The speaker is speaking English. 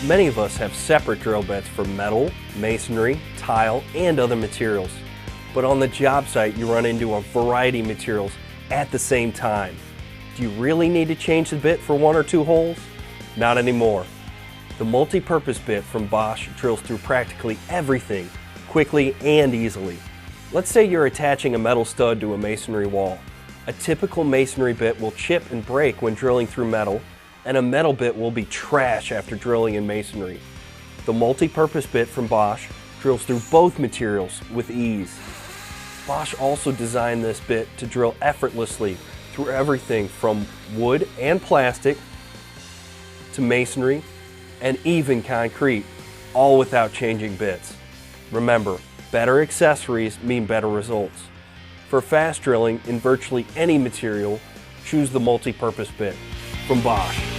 Many of us have separate drill bits for metal, masonry, tile, and other materials. But on the job site, you run into a variety of materials at the same time. Do you really need to change the bit for one or two holes? Not anymore. The multi-purpose bit from Bosch drills through practically everything, quickly and easily. Let's say you're attaching a metal stud to a masonry wall. A typical masonry bit will chip and break when drilling through metal, and a metal bit will be trash after drilling in masonry. The multi-purpose bit from Bosch drills through both materials with ease. Bosch also designed this bit to drill effortlessly through everything from wood and plastic to masonry and even concrete, all without changing bits. Remember, better accessories mean better results. For fast drilling in virtually any material, choose the multi-purpose bit from Bosch.